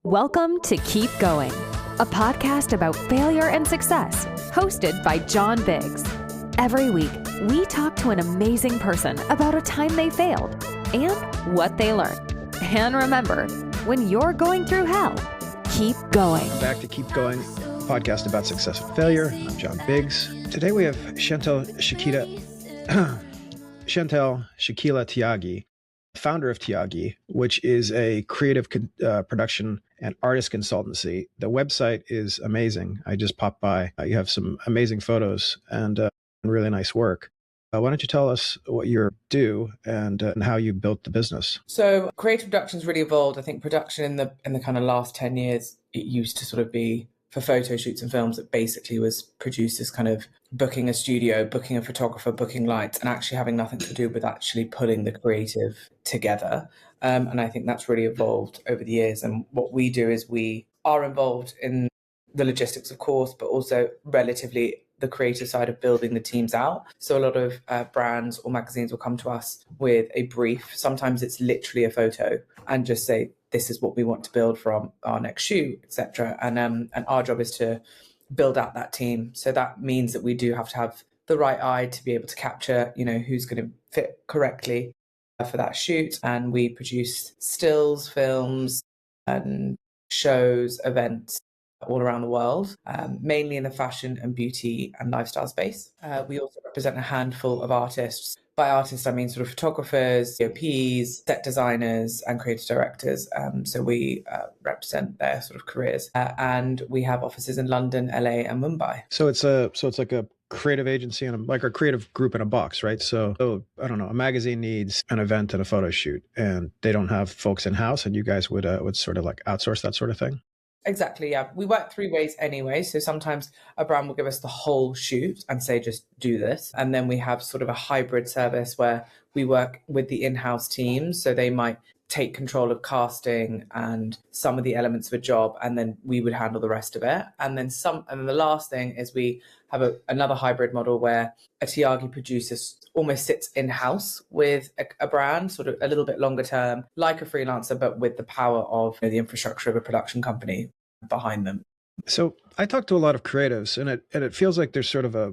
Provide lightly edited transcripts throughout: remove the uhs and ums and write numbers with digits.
Welcome to Keep Going, a podcast about failure and success, hosted by John Biggs. Every week, we talk to an amazing person about a time they failed and what they learned. And remember, when you're going through hell, keep going. Back to Keep Going, a podcast about success and failure. I'm John Biggs. Today we have Chantal Shakila Tyagi, founder of Tyagi, which is a creative production and artist consultancy. The website is amazing. I just popped by. You have some amazing photos and really nice work. Why don't you tell us what you do and how you built the business? So creative production's really evolved. I think production in the kind of last 10 years, it used to sort of be for photo shoots and films. It basically was producers kind of booking a studio, booking a photographer, booking lights, and actually having nothing to do with actually pulling the creative together. And I think that's really evolved over the years. And what we do is we are involved in the logistics, of course, but also relatively the creative side of building the teams out. So a lot of brands or magazines will come to us with a brief. Sometimes it's literally a photo and just say, this is what we want to build from our next shoot, etc. And our job is to build out that team. So that means that we do have to have the right eye to be able to capture, who's going to fit correctly for that shoot. And we produce stills, films, and shows, events all around the world, mainly in the fashion and beauty and lifestyle space. We also represent a handful of artists. By artists, I mean sort of photographers, DOPs, set designers, and creative directors. So we represent their sort of careers. And we have offices in London, LA, and Mumbai. So it's like a creative agency and like a creative group in a box, right? So I don't know, a magazine needs an event and a photo shoot, and they don't have folks in house, and you guys would sort of like outsource that sort of thing. Exactly, yeah. We work three ways anyway. So sometimes a brand will give us the whole shoot and say, just do this. And then we have sort of a hybrid service where we work with the in-house teams. So they might take control of casting and some of the elements of a job, and then we would handle the rest of it. And then the last thing is we have another hybrid model where a Tyagi producer almost sits in-house with a brand, sort of a little bit longer term, like a freelancer, but with the power of the infrastructure of a production company behind them. So I talk to a lot of creatives, and it feels like there's sort of a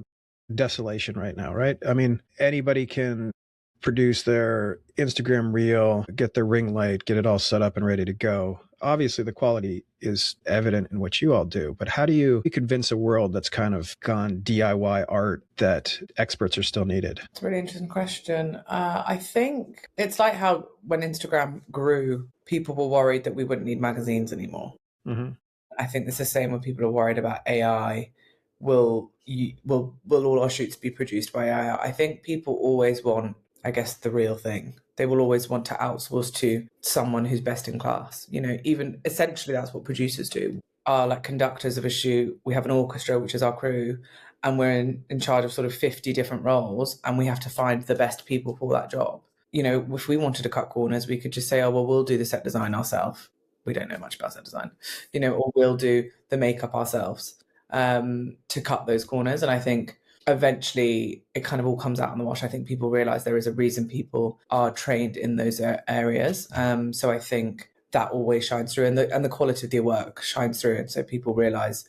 desolation right now, right? I mean, anybody can produce their Instagram reel, get their ring light, get it all set up and ready to go. Obviously, the quality is evident in what you all do, but how do you convince a world that's kind of gone DIY art that experts are still needed? It's a really interesting question. I think it's like how when Instagram grew, people were worried that we wouldn't need magazines anymore. Mm-hmm. I think it's the same when people are worried about AI. Will all our shoots be produced by AI? I think people always want, I guess, the real thing. They will always want to outsource to someone who's best in class. Even essentially that's what producers do. Are like conductors of a shoot. We have an orchestra, which is our crew, and we're in charge of sort of 50 different roles, and we have to find the best people for that job. If we wanted to cut corners, we could just say, oh, well, we'll do the set design ourselves. We don't know much about set design, or we'll do the makeup ourselves to cut those corners. And I think eventually it kind of all comes out in the wash. I think people realize there is a reason people are trained in those areas. So I think that always shines through, and the quality of the work shines through. And so people realize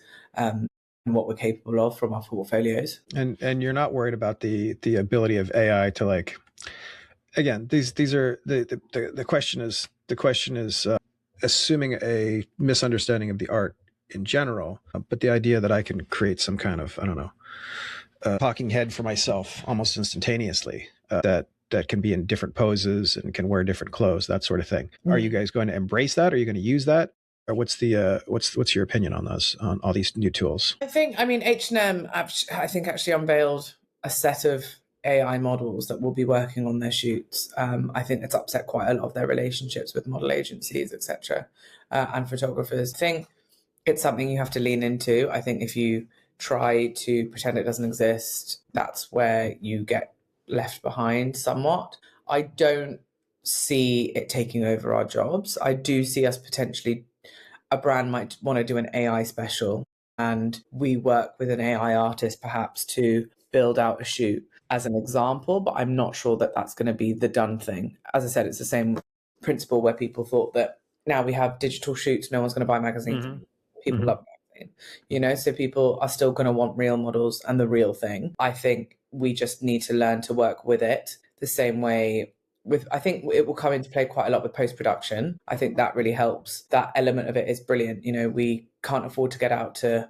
what we're capable of from our portfolios. And you're not worried about the ability of AI to, like, again, these are the question is assuming a misunderstanding of the art in general, but the idea that I can create some kind of, I don't know, talking head for myself almost instantaneously that can be in different poses and can wear different clothes, that sort of thing. Mm-hmm. Are you guys going to embrace that? Are you going to use that? Or what's your opinion on all these new tools? H&M, I think actually unveiled a set of AI models that will be working on their shoots. I think it's upset quite a lot of their relationships with model agencies, etc., and photographers. I think it's something you have to lean into. I think if you try to pretend it doesn't exist, that's where you get left behind somewhat. I don't see it taking over our jobs. I do see us potentially, a brand might want to do an AI special, and we work with an AI artist perhaps to build out a shoot as an example, but I'm not sure that that's going to be the done thing. As I said, it's the same principle where people thought that now we have digital shoots. No one's going to buy magazines. Mhm. People Mhm. love magazines, so people are still going to want real models and the real thing. I think we just need to learn to work with it the same way. I think it will come into play quite a lot with post-production. I think that really helps. That element of it is brilliant. We can't afford to get out to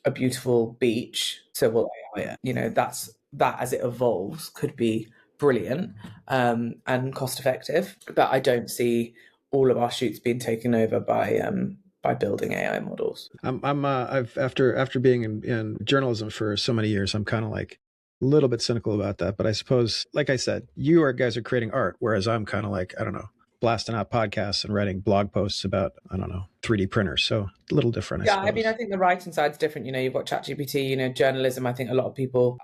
a beautiful beach, so we'll AI it. That as it evolves could be brilliant and cost effective, but I don't see all of our shoots being taken over by building AI models. I've after being in journalism for so many years, I'm kind of like a little bit cynical about that. But I suppose, like I said, guys are creating art, whereas I'm kind of like, I don't know, blasting out podcasts and writing blog posts about, I don't know, 3D printers. So a little different, I Yeah, suppose. I mean, I think the writing side's different. You've got ChatGPT, journalism. I think a lot of people,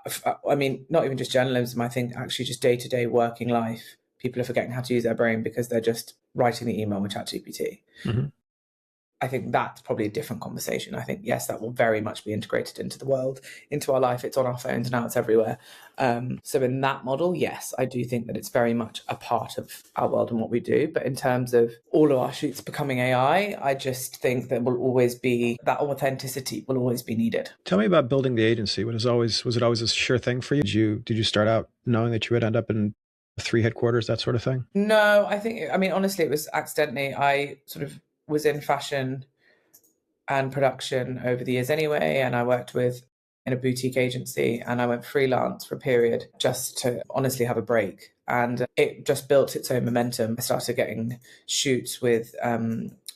I mean, not even just journalism, I think actually just day-to-day working life, people are forgetting how to use their brain because they're just writing the email with ChatGPT. Mhm. I think that's probably a different conversation. I think, yes, that will very much be integrated into the world, into our life. It's on our phones and now it's everywhere. So in that model, yes, I do think that it's very much a part of our world and what we do. But in terms of all of our shoots becoming AI, I just think that will always be, that authenticity will always be needed. Tell me about building the agency. Was it always a sure thing for you? Did you start out knowing that you would end up in 3 headquarters, that sort of thing? No, honestly, it was accidentally. I sort of was in fashion and production over the years anyway, and I worked in a boutique agency, and I went freelance for a period just to honestly have a break, and it just built its own momentum. I started getting shoots with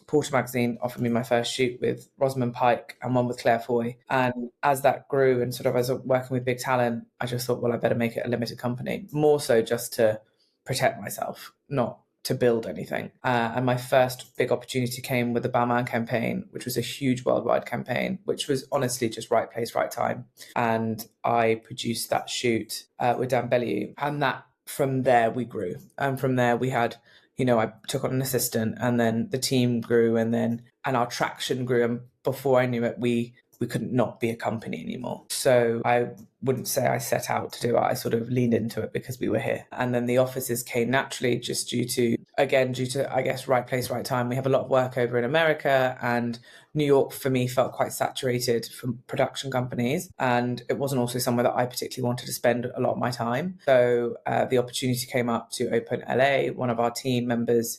Porter Magazine offered me my first shoot with Rosamund Pike and one with Claire Foy, and as that grew and sort of as I was working with big talent, I just thought, well, I better make it a limited company, more so just to protect myself, not to build anything. And my first big opportunity came with the Balmain campaign, which was a huge worldwide campaign, which was honestly just right place, right time. And I produced that shoot with Dan Bellew. And that from there we grew. And from there we had, I took on an assistant, and then the team grew, and our traction grew. And before I knew it, we couldn't not be a company anymore. So I wouldn't say I set out to do it. I sort of leaned into it because we were here. And then the offices came naturally just due to, I guess, right place, right time. We have a lot of work over in America, and New York for me felt quite saturated from production companies. And it wasn't also somewhere that I particularly wanted to spend a lot of my time. So the opportunity came up to open LA. One of our team members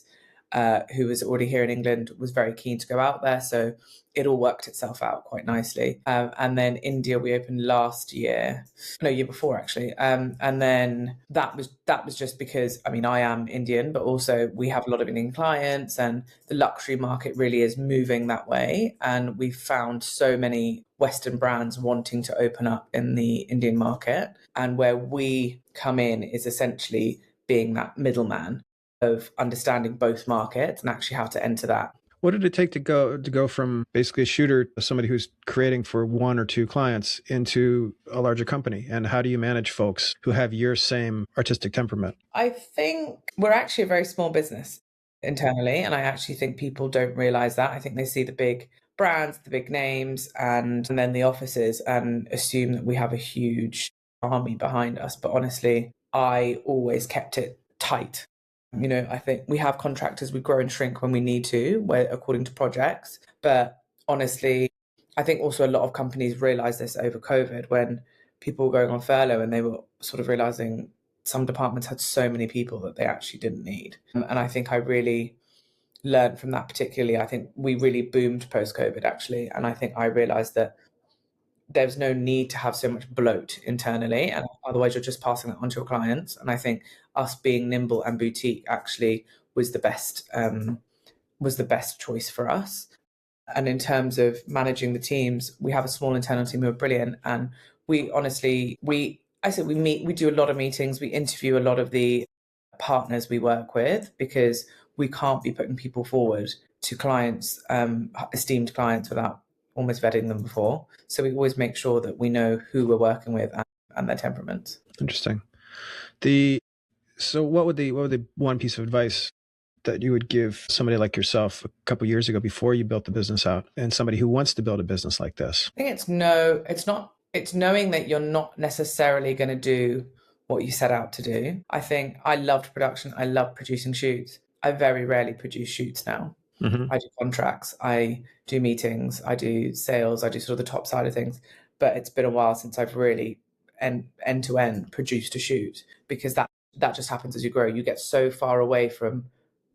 who was already here in England was very keen to go out there. So it all worked itself out quite nicely. And then India, we opened year before actually. And then that was just because, I am Indian, but also we have a lot of Indian clients, and the luxury market really is moving that way. And we found so many Western brands wanting to open up in the Indian market. And where we come in is essentially being that middleman of understanding both markets and actually how to enter that. What did it take to go from basically a shooter to somebody who's creating for 1 or 2 clients into a larger company? And how do you manage folks who have your same artistic temperament? I think we're actually a very small business internally, and I actually think people don't realize that. I think they see the big brands, the big names, and then the offices, and assume that we have a huge army behind us. But honestly, I always kept it tight. I think we have contractors, we grow and shrink when we need to, according to projects. But honestly, I think also a lot of companies realized this over COVID when people were going on furlough, and they were sort of realizing some departments had so many people that they actually didn't need. And I think I really learned from that particularly. I think we really boomed post-COVID actually. And I think I realized that there's no need to have so much bloat internally, and otherwise you're just passing that on to your clients. And I think us being nimble and boutique actually was the best choice for us. And in terms of managing the teams, we have a small internal team who are brilliant, and we honestly we do a lot of meetings, we interview a lot of the partners we work with, because we can't be putting people forward to clients, esteemed clients, without almost vetting them before. So we always make sure that we know who we're working with and their temperaments. Interesting. So what would the one piece of advice that you would give somebody like yourself a couple of years ago before you built the business out, and somebody who wants to build a business like this? I think it's knowing that you're not necessarily going to do what you set out to do. I think I loved production. I love producing shoots. I very rarely produce shoots now. I do contracts, I do meetings, I do sales, I do sort of the top side of things. But it's been a while since I've really end to end produced a shoot, because that just happens as you grow. You get so far away from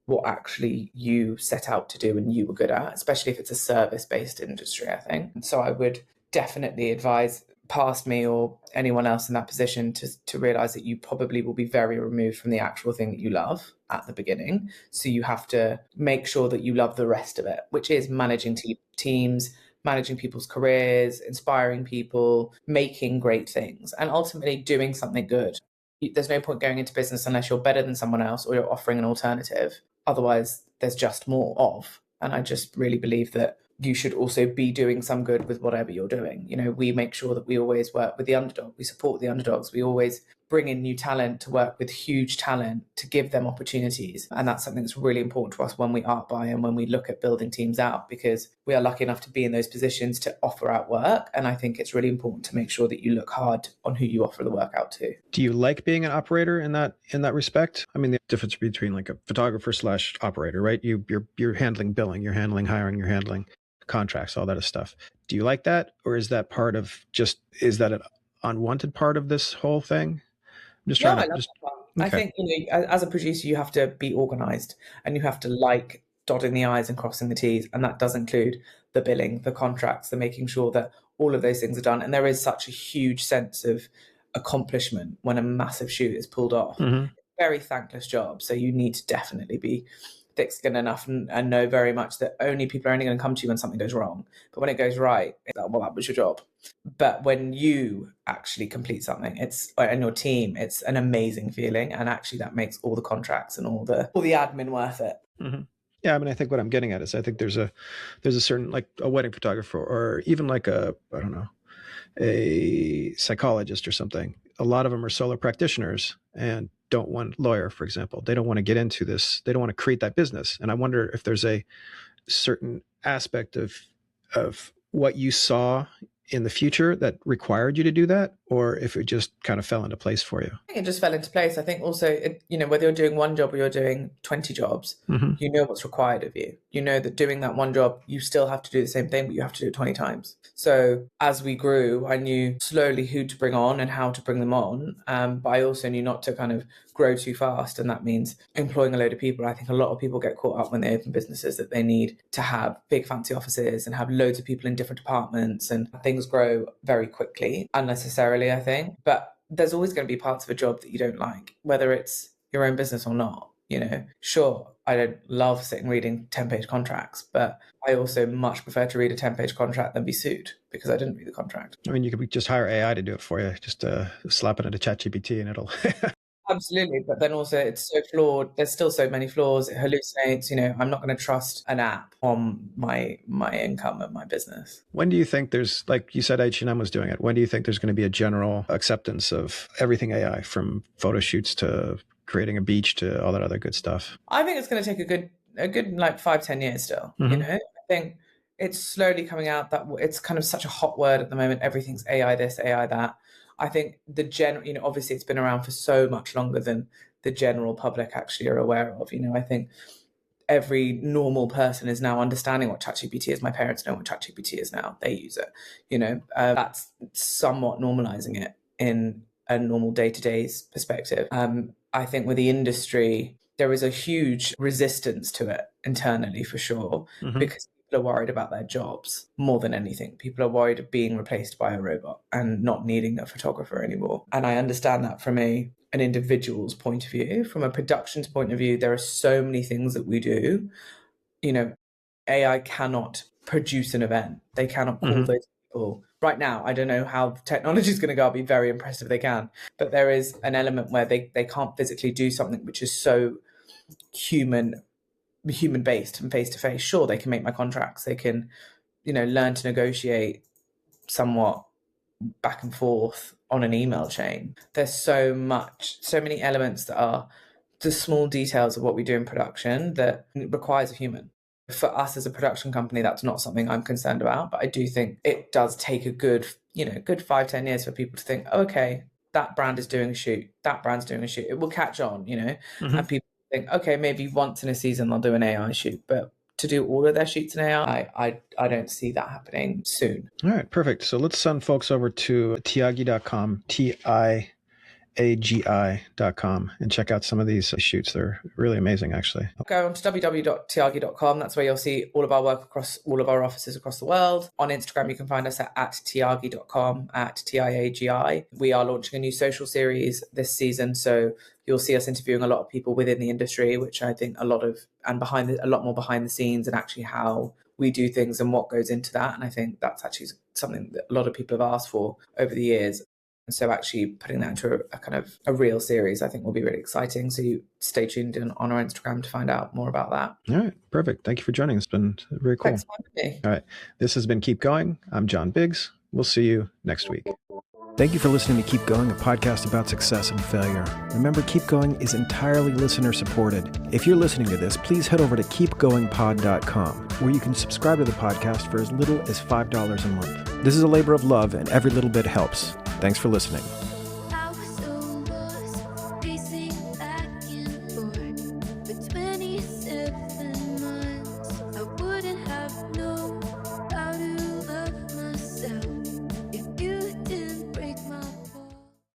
what actually you set out to do and you were good at, especially if it's a service-based industry, I think. And so I would definitely advise past me or anyone else in that position to realize that you probably will be very removed from the actual thing that you love at the beginning. So you have to make sure that you love the rest of it, which is managing teams, managing people's careers, inspiring people, making great things, and ultimately doing something good. There's no point going into business unless you're better than someone else or you're offering an alternative. Otherwise, there's just more of. And I just really believe that you should also be doing some good with whatever you're doing. You know, we make sure that we always work with the underdog. We support the underdogs. We always bring in new talent to work with huge talent to give them opportunities. And that's something that's really important to us when we art buy and when we look at building teams out, because we are lucky enough to be in those positions to offer out work. And I think it's really important to make sure that you look hard on who you offer the work out to. Do you like being an operator in that respect? I mean, the difference between like a photographer / operator, right? You're handling billing, you're handling hiring, you're handling contracts, all that stuff. Do you like that? Or is that part of is that an unwanted part of this whole thing? I'm just trying I love that part. Okay. I think, you know, as a producer, you have to be organized and you have to like dotting the I's and crossing the T's. And that does include the billing, the contracts, the making sure that all of those things are done. And there is such a huge sense of accomplishment when a massive shoot is pulled off. Very thankless job. So you need to definitely be thick-skinned enough and know very much that people are only going to come to you when something goes wrong. But when it goes right, it's like, well, that was your job. But when you actually complete something, and your team, it's an amazing feeling. And actually that makes all the contracts and all the admin worth it. Yeah, I mean, I think what I'm getting at is I think there's a certain, like a wedding photographer or even like a psychologist or something. A lot of them are solo practitioners and don't want lawyer, for example. They don't want to get into this. They don't want to create that business. And I wonder if there's a certain aspect of what you saw in the future that required you to do that, or if it just kind of fell into place for you. I think it just fell into place. I think also, whether you're doing one job or you're doing 20 jobs, you know what's required of you. You know that doing that one job, you still have to do the same thing, but you have to do it 20 times. So as we grew, I knew slowly who to bring on and how to bring them on. But I also knew not to kind of grow too fast. And that means employing a load of people. I think a lot of people get caught up when they open businesses that they need to have big fancy offices and have loads of people in different departments, and things grow very quickly, unnecessarily, I think. But there's always going to be parts of a job that you don't like, whether it's your own business or not. Sure, I don't love sitting reading 10-page contracts, but I also much prefer to read a 10-page contract than be sued because I didn't read the contract. I mean, you could just hire AI to do it for you, just slap it into ChatGPT and it'll... Absolutely. But then also it's so flawed. There's still so many flaws. It hallucinates. I'm not going to trust an app on my income and my business. When do you think there's, like you said, H&M was doing it. When do you think there's going to be a general acceptance of everything AI, from photo shoots to creating a beach to all that other good stuff? I think it's going to take a good like 5-10 years still. I think it's slowly coming out that it's kind of such a hot word at the moment. Everything's AI this, AI that. I think obviously it's been around for so much longer than the general public actually are aware of. I think every normal person is now understanding what ChatGPT is. My parents know what ChatGPT is now. They use it. That's somewhat normalizing it in a normal day-to-day perspective. I think with the industry, there is a huge resistance to it internally for sure, because people are worried about their jobs more than anything. People are worried of being replaced by a robot and not needing a photographer anymore. And I understand that from an individual's point of view. From a production's point of view, there are so many things that we do. AI cannot produce an event. They cannot call those people. Right now, I don't know how technology is going to go. I'll be very impressed if they can. But there is an element where they can't physically do something which is so human-based and face-to-face. Sure, they can make my contracts. They can, learn to negotiate somewhat back and forth on an email chain. There's so many elements that are the small details of what we do in production that requires a human. For us as a production company, that's not something I'm concerned about, but I do think it does take a good 5-10 years for people to think, oh, okay, that brand is doing a shoot, that brand's doing a shoot. It will catch on, and people think, okay, maybe once in a season they'll do an AI shoot, but to do all of their shoots in AI, I don't see that happening soon. All right, perfect. So let's send folks over to tiagi.com, TIAGI.com, and check out some of these shoots. They're really amazing, actually. Go on to www.tiagi.com. That's where you'll see all of our work across all of our offices across the world. On Instagram, you can find us at tiagi.com, at TIAGI. We are launching a new social series this season, so you'll see us interviewing a lot of people within the industry, which I think a lot more behind the scenes and actually how we do things and what goes into that. And I think that's actually something that a lot of people have asked for over the years. And so actually putting that into a kind of a real series, I think will be really exciting. So you stay tuned in on our Instagram to find out more about that. All right, perfect. Thank you for joining. It's been very cool. Thanks for having me. All right, this has been Keep Going. I'm John Biggs. We'll see you next week. Thank you for listening to Keep Going, a podcast about success and failure. Remember, Keep Going is entirely listener supported. If you're listening to this, please head over to keepgoingpod.com, where you can subscribe to the podcast for as little as $5 a month. This is a labor of love, and every little bit helps. Thanks for listening.